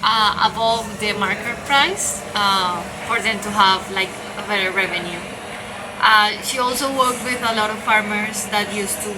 above the market price for them to have like a better revenue. She also worked with a lot of farmers that used to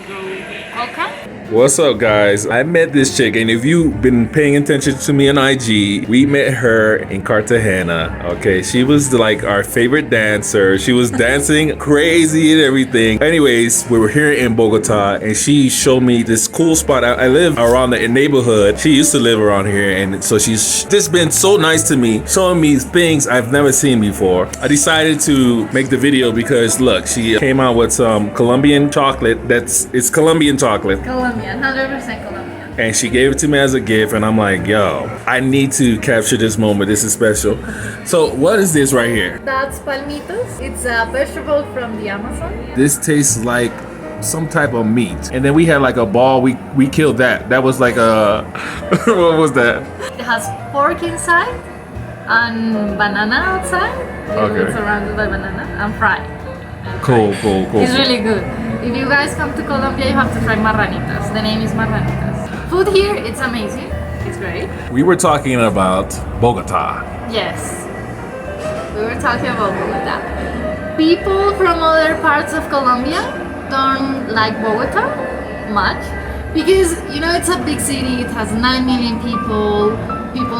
grow coca. What's up, guys? I met this chick, and if you've been paying attention to me on IG, we met her in Cartagena. Okay, she was like our favorite dancer. She was dancing crazy and everything. Anyways, we were here in Bogota, and she showed me this cool spot. I live around the neighborhood. She used to live around here, and so she's just been so nice to me, showing me things I've never seen before. I decided to make the video because look, she came out with some Colombian chocolate. It's Colombian chocolate. Colombian, 100% Colombian. And she gave it to me as a gift, and I'm like, yo, I need to capture this moment. This is special. So what is this right here? That's palmitos. It's a vegetable from the Amazon. This tastes like some type of meat. And then we had like a ball. We killed that. That was like a what was that? It has pork inside and banana outside. Okay. It's surrounded by banana and fried. Cool. It's really good. If you guys come to Colombia, you have to try marranitas. The name is marranitas. Food here, it's amazing. It's great. We were talking about Bogotá. Yes. We were talking about Bogotá. People from other parts of Colombia don't like Bogotá much because, you know, it's a big city. It has 9 million people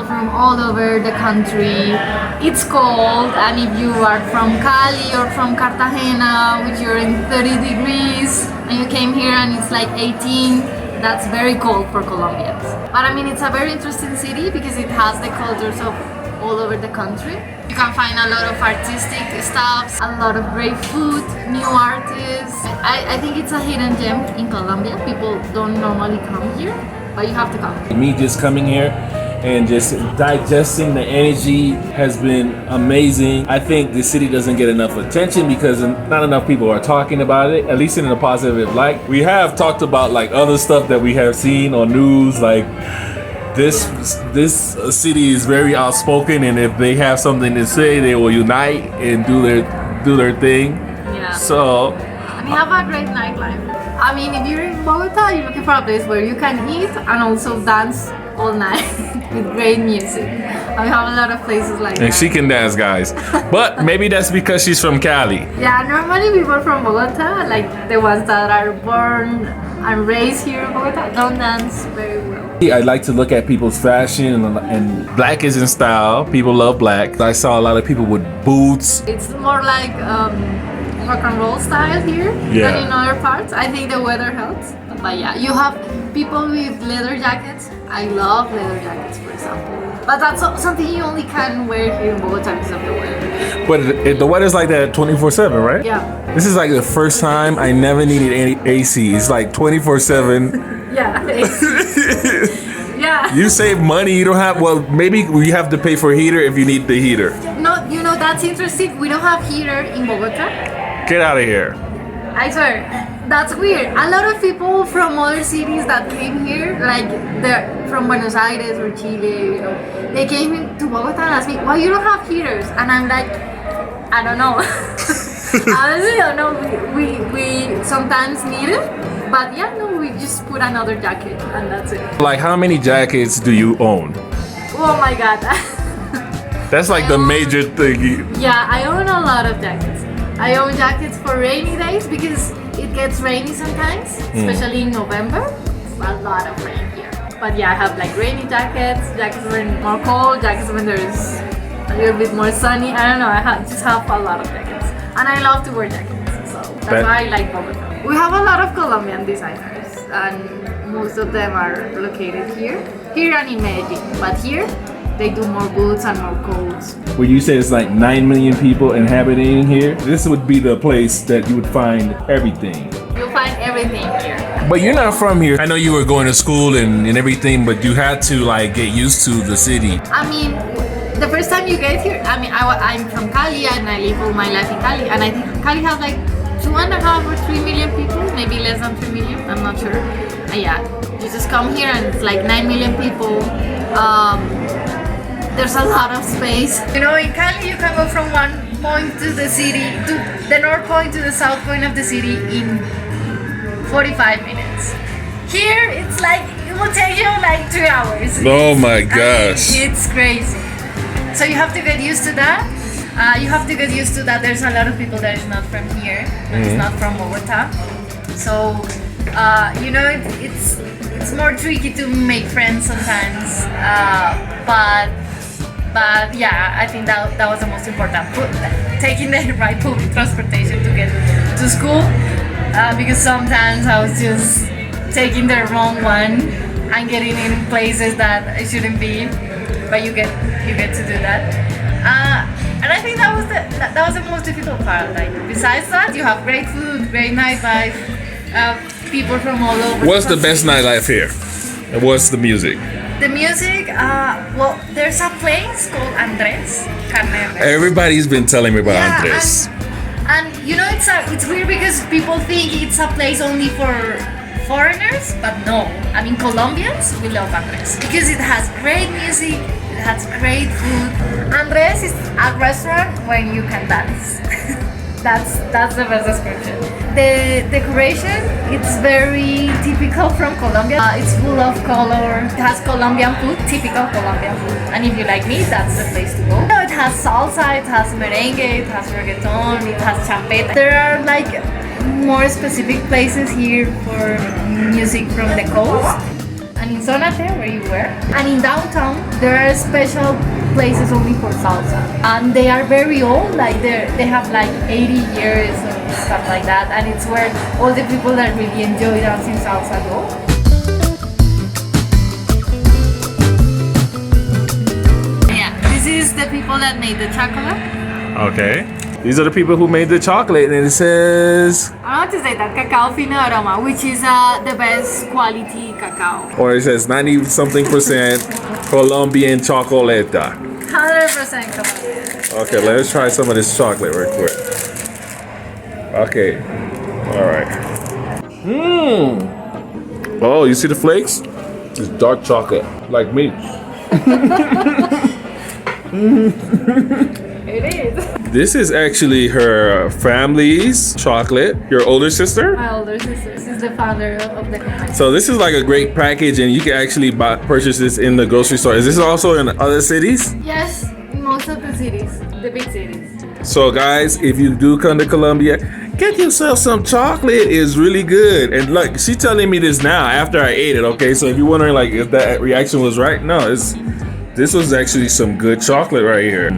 from all over the country. It's cold, and if you are from Cali or from Cartagena, which you're in 30 degrees, and you came here and it's like 18, that's very cold for Colombians. But I mean, it's a very interesting city because it has the cultures of all over the country. You can find a lot of artistic stuff, a lot of great food, new artists. I think it's a hidden gem in Colombia. People don't normally come here, but you have to come. Me just coming here and just digesting the energy has been amazing. I think the city doesn't get enough attention because not enough people are talking about it, at least in a positive light. We have talked about like other stuff that we have seen on news, like this city is very outspoken, and if they have something to say, they will unite and do their thing. Yeah. So and we have a great nightlife. I mean, if you're in Bogotá, you're looking for a place where you can eat and also dance all night with great music. And we have a lot of places like that. And she can dance, guys. But maybe that's because she's from Cali. Yeah, normally people from Bogotá, like the ones that are born and raised here in Bogotá, don't dance very well. I like to look at people's fashion, and black is in style. People love black. I saw a lot of people with boots. It's more like rock and roll style here than in other parts. I think the weather helps. But yeah, you have people with leather jackets. I love leather jackets, for example. But that's something you only can wear here in Bogotá because of the weather. But the weather's like that 24/7, right? Yeah. This is like the first time I never needed any AC. It's like 24/7. Yeah. Yeah. You save money. You don't have. Well, maybe we have to pay for a heater if you need the heater. No, you know that's interesting. We don't have heater in Bogotá. Get out of here. I swear, that's weird. A lot of people from other cities that came here, like they're from Buenos Aires or Chile, you know, they came to Bogotá and asked me, why you don't have heaters? And I'm like, I don't know. Honestly, I don't know. We sometimes need it, but yeah, no, we just put another jacket and that's it. Like, how many jackets do you own? Oh my god. That's like the major thing. Yeah, I own a lot of jackets. I own jackets for rainy days because it gets rainy sometimes, especially in November. It's a lot of rain here. But yeah, I have like rainy jackets when more cold, jackets when there's a little bit more sunny. I don't know, just have a lot of jackets. And I love to wear jackets, so that's why I like Bogotá. We have a lot of Colombian designers, and most of them are located here and in Medellin. But here, they do more boots and more coats. When you say it's like 9 million people inhabiting here, this would be the place that you would find everything. You'll find everything here. But you're not from here. I know you were going to school and everything, but you had to like get used to the city. I mean, the first time you get here, I mean, I'm from Cali and I live all my life in Cali, and I think Cali has like 2.5 or 3 million people, maybe less than 3 million, I'm not sure. Yeah, you just come here and it's like 9 million people. There's a lot of space. You know, in Cali you can go from one point to the city, to the north point to the south point of the city in 45 minutes. Here it's like you will take you like 2 hours. Oh my I mean, gosh. it's crazy. So you have to get used to that. You have to get used to that. There's a lot of people that is not from here, that is not from Bogotá. So you know, it's more tricky to make friends sometimes. But yeah, I think that was the most important. Taking the right public transportation to get to school, because sometimes I was just taking the wrong one and getting in places that I shouldn't be. But you get to do that. And I think that was the most difficult part. Like besides that, you have great food, great nightlife, people from all over. What's the best nightlife here? And what's the music? The music, well, there's a place called Andres. Everybody's been telling me about Andres. And you know, it's weird because people think it's a place only for foreigners, but no. I mean, Colombians, we love Andres because it has great music, it has great food. Andres is a restaurant when you can dance. That's the best description. The decoration, it's very typical from Colombia. It's full of color. It has Colombian food, typical Colombian food. And if you like me, that's the place to go. It has salsa, it has merengue, it has reggaeton, it has champeta. There are like more specific places here for music from the coast. And in Zonate, where you were. And in downtown, there are special places only for salsa. And they are very old, like they have like 80 years and stuff like that. And it's where all the people that really enjoy dancing salsa go. Yeah, this is the people that made the chocolate. Okay. These are the people who made the chocolate, and it says... I want to say that cacao fino aroma, which is the best quality cacao. Or it says 90% Colombian chocolata. 100% Colombian. Okay, let's try some of this chocolate real quick. Okay. Alright. Oh, you see the flakes? It's dark chocolate, like me. It is. This is actually her family's chocolate. Your older sister? My older sister. This is the founder of the company. So this is like a great package, and you can actually purchase this in the grocery store. Is this also in other cities? Yes, in most of the cities, the big cities. So guys, if you do come to Colombia, get yourself some chocolate. It's really good. And look, she's telling me this now after I ate it, okay? So if you're wondering like if that reaction was right, no, this was actually some good chocolate right here.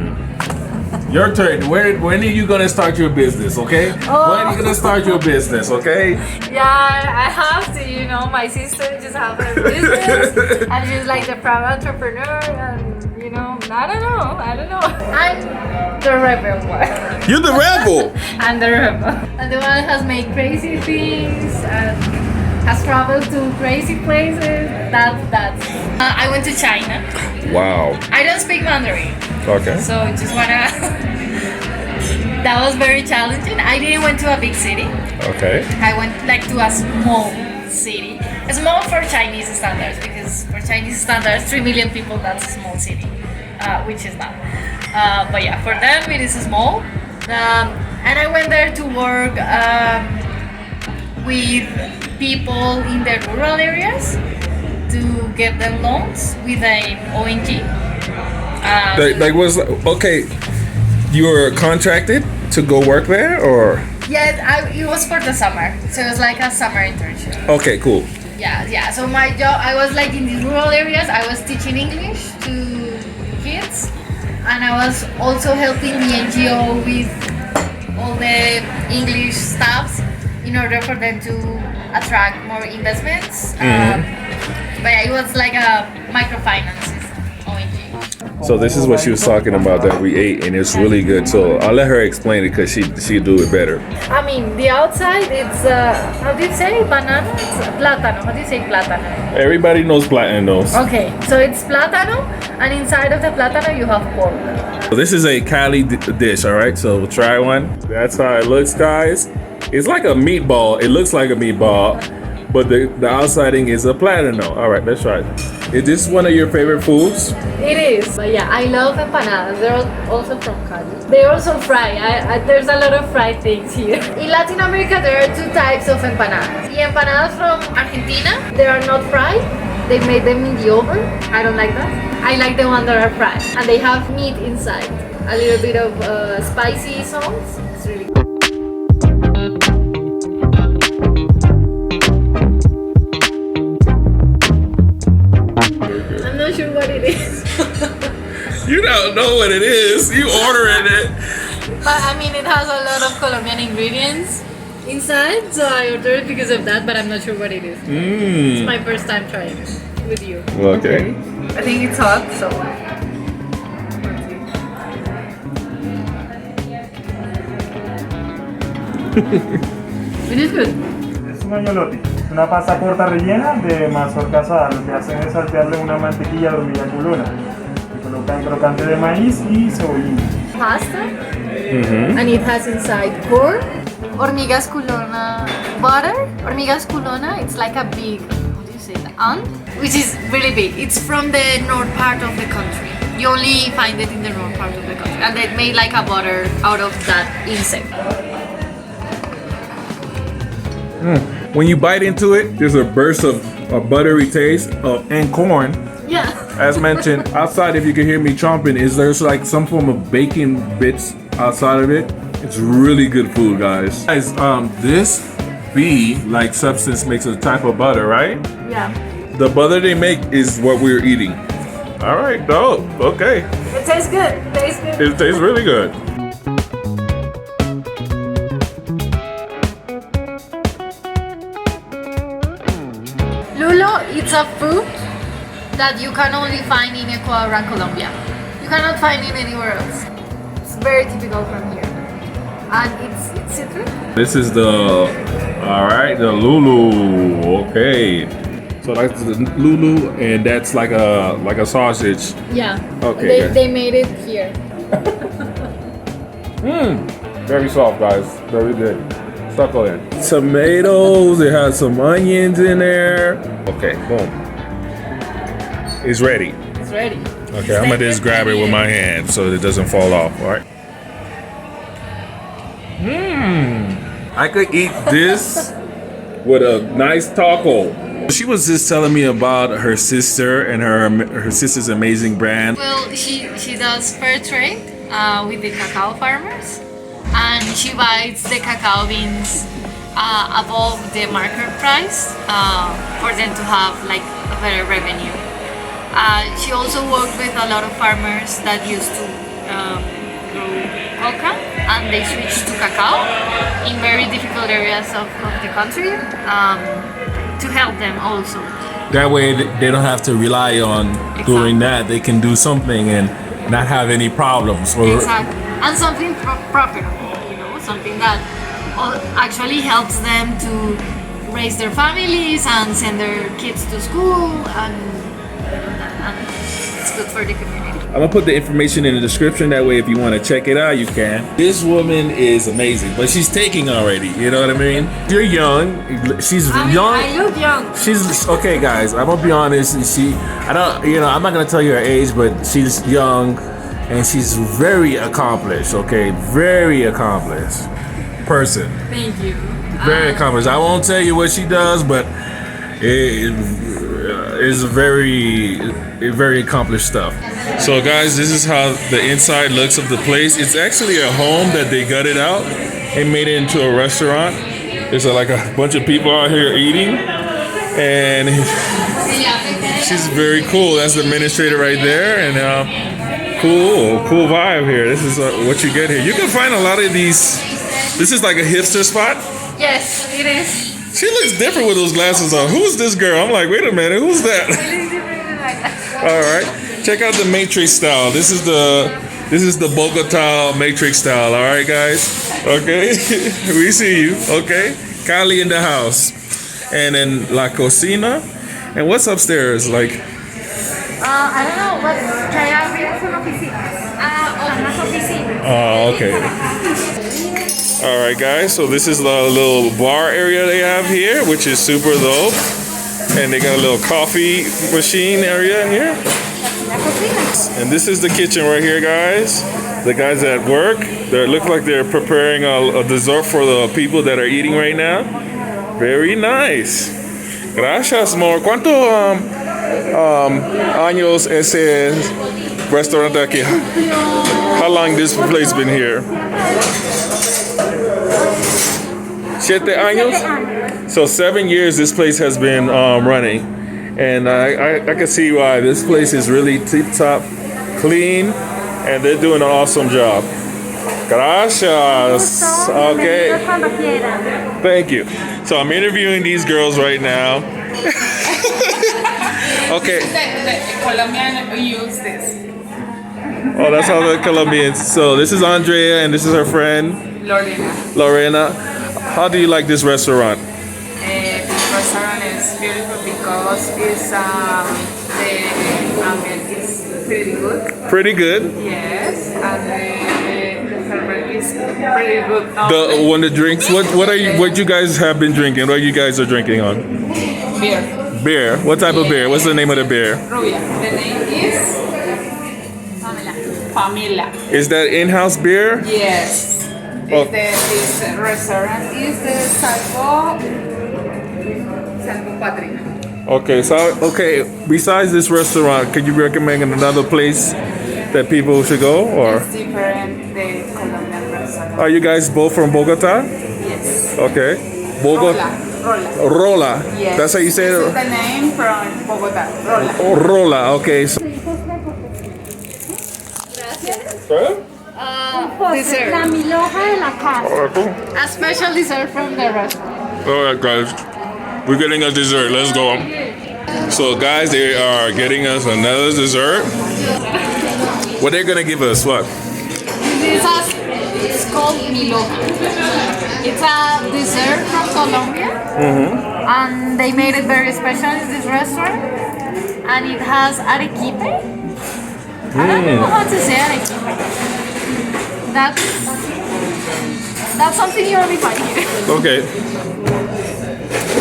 Your turn. When are you gonna start your business, okay? Oh. When are you gonna start your business, okay? Yeah, I have to, you know, my sister just have her business and she's like the proud entrepreneur and, you know, I don't know. I'm the rebel one. You're the rebel! I'm the rebel. And the one that has made crazy things and has traveled to crazy places. That's I went to China. Wow. I don't speak Mandarin. Okay. So just wanna that was very challenging. I didn't went to a big city. Okay. I went like to a small city. Small for Chinese standards, because for Chinese standards 3 million people, that's a small city, which is not. But yeah, for them it is small. And I went there to work with people in the rural areas to get them loans with an ONG. Like was okay. You were contracted to go work there, or? Yeah, it was for the summer, so it was like a summer internship. Okay, cool. Yeah. So my job, I was like in these rural areas. I was teaching English to kids, and I was also helping the NGO with all the English staffs in order for them to attract more investments. But yeah, it was like a microfinance ONG. So this is what she was talking about that we ate, and it's really good. So I'll let her explain it because she do it better. I mean, the outside it's how do you say banana? It's platano. How do you say platano? Everybody knows Platanos. Okay, so it's platano, and inside of the platano you have pork. So this is a Cali dish, all right? So we'll try one. That's how it looks, guys. It's like a meatball. It looks like a meatball, but the outsiding is a platano. All right, let's try it. Is this one of your favorite foods? It is, but yeah, I love empanadas. They're also from Cali. They also fry. There's a lot of fried things here. In Latin America, there are two types of empanadas. The empanadas from Argentina, they are not fried. they made them in the oven. I don't like that. I like the one that are fried. And they have meat inside. A little bit of spicy sauce. It's really good. I'm not sure what it is. You don't know what it is. You ordering it. But I mean, it has a lot of Colombian ingredients inside, so I ordered it because of that, but I'm not sure what it is. It's my first time trying it with you. Okay. I think it's hot, so. It is good. Es un agnolotti, es una pasta corta rellena de mazorca asada. Lo que hacen es saltearle una mantequilla de hormiga culona. Le colocan crocante de maíz y cebollín. Pasta, and it has inside corn, hormigas culona butter. Hormigas culona, it's like a big, how do you say it, ant, which is really big. It's from the north part of the country. You only find it in the north part of the country, and they made like a butter out of that insect. When you bite into it, there's a burst of a buttery taste and corn. Yeah. As mentioned, outside, if you can hear me chomping, there's like some form of bacon bits outside of it. It's really good food, guys. Guys, this bee-like substance makes a type of butter, right? Yeah. The butter they make is what we're eating. All right, dope. Okay. It tastes good. It tastes good. It tastes really good. Lulo, it's a fruit that you can only find in Ecuador and Colombia. You cannot find it anywhere else. It's very typical from here. And it's citrus. This is the, all right, the Lulu. Okay. So that's the Lulu, and that's like a sausage. Yeah. Okay. They made it here. Very soft, guys. Very good. Succulent. Tomatoes. It has some onions in there. Okay, boom. It's ready. It's ready. Okay, I'm gonna just grab it with my hand so it doesn't fall off. All right. I could eat this with a nice taco. She was just telling me about her sister and her sister's amazing brand. Well, she does fair trade with the cacao farmers, and she buys the cacao beans above the market price for them to have like a better revenue. She also worked with a lot of farmers that used to grow coca, and they switched to cacao in very difficult areas of the country to help them also. That way they don't have to rely on doing that. They can do something and not have any problems. Exactly. And something proper, something that actually helps them to raise their families and send their kids to school, and it's good for the community. I'm gonna put the information in the description. That way, if you want to check it out, you can. This woman is amazing, but she's taking already. You know what I mean? You're young. She's young. I look young. She's okay, guys. I'm gonna be honest. I'm not gonna tell you her age, but she's young, and she's very accomplished. Okay, very accomplished person. Thank you. Very accomplished. I won't tell you what she does, but it is very accomplished stuff. So guys, this is how the inside looks of the place. It's actually a home that they gutted out and made it into a restaurant. There's like a bunch of people out here eating, and she's very cool. That's the administrator right there, and cool vibe here. This is what you get here. You can find a lot of these. This is like a hipster spot. Yes, it is. She looks different with those glasses on. Who's this girl? I'm like, wait a minute, who's that? All right, check out the Matrix style. This is the Bogotá Matrix style. All right, guys. Okay, we see you. Okay, Cali in the house, and then La Cocina. And what's upstairs? Like, I don't know, but son oficinas. oh, okay. All right, guys. So this is the little bar area they have here, which is super dope. And they got a little coffee machine area here. And this is the kitchen right here, guys. The guys at work, they look like they're preparing a dessert for the people that are eating right now. Very nice. Gracias, amor. años ese restaurante aquí? How long this place been here? 7 años? So 7 years this place has been running. And I can see why. This place is really tip-top clean, and they're doing an awesome job. Gracias. Okay. Thank you. So I'm interviewing these girls right now. Okay. The Colombian use this. Oh, that's how the Colombians. So this is Andrea, and this is her friend Lorena. How do you like this restaurant? This restaurant is beautiful because it's the ambient is pretty good. Pretty good. Yes, and the server is pretty good. The drinks. What you guys have been drinking? What you guys are drinking on? Beer. Beer. What type of beer? What's the name of the beer? Rubia. The name is Pamela. Is that in-house beer? Yes. Oh. This restaurant is the Salvo Patria. Okay, so besides this restaurant, could you recommend another place that people should go? Or It's different the Colombian restaurant. are you guys both from Bogotá? Yes. Okay. Bogotá. Rola. Rola. Yes. That's how you say This is it. the name from Bogotá. Rola. Oh, Rola. Okay. So, Dessert. La milhoja de la casa. A special dessert from the restaurant. all right, guys. We're getting a dessert. Let's go. So, guys, they are getting us another dessert. What they're gonna give us? What? It's called milhoja. It's a dessert from Colombia, and they made it very special in this restaurant. And it has arequipe. I don't know how to say arequipe. That's something you only find here. Okay.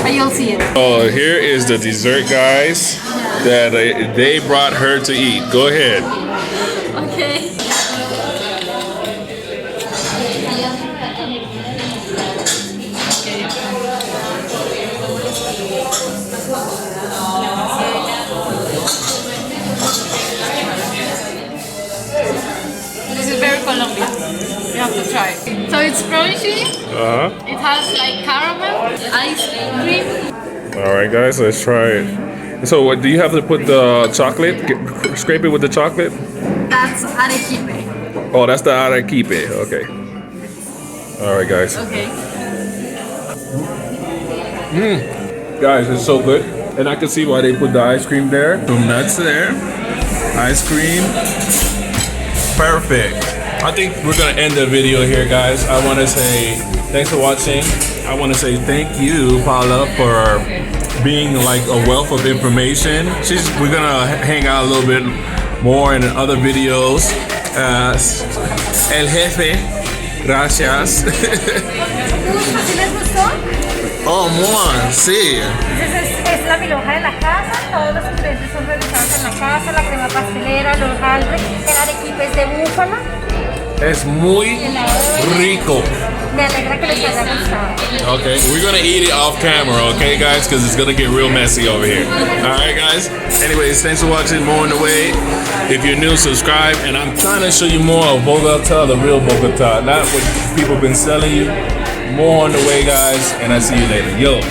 But you'll see it. Oh, here is the dessert, guys, that they brought her to eat. Go ahead. Okay. This is very Colombian. You have to try it. So it's crunchy. It has like caramel, ice cream. All right, guys, let's try it. So, what do you have to put the chocolate? Scrape it with the chocolate? That's arequipe. Oh, that's the arequipe. Okay. All right, guys. Okay. Guys, it's so good. And I can see why they put the ice cream there. Some nuts there. Ice cream. Perfect. I think we're going to end the video here, guys. I want to say thanks for watching. I want to say thank you, Paula, for being like a wealth of information. We're going to hang out a little bit more in other videos. El Jefe. Gracias. ¿Sí les gustó? Oh, more. Sí. Entonces es la milhoja de la casa, todos los ingredientes son realizados en la casa, la crema pastelera, los hojaldres, el arequipe es de búfala. Es muy rico. Me alegra que les haya gustado. Okay, we're gonna eat it off camera, okay, guys? Because it's gonna get real messy over here. All right, guys. Anyways, thanks for watching. More on the way. If you're new, subscribe. And I'm trying to show you more of Bogotá, the real Bogotá, not what people have been selling you. More on the way, guys. And I see you later. Yo.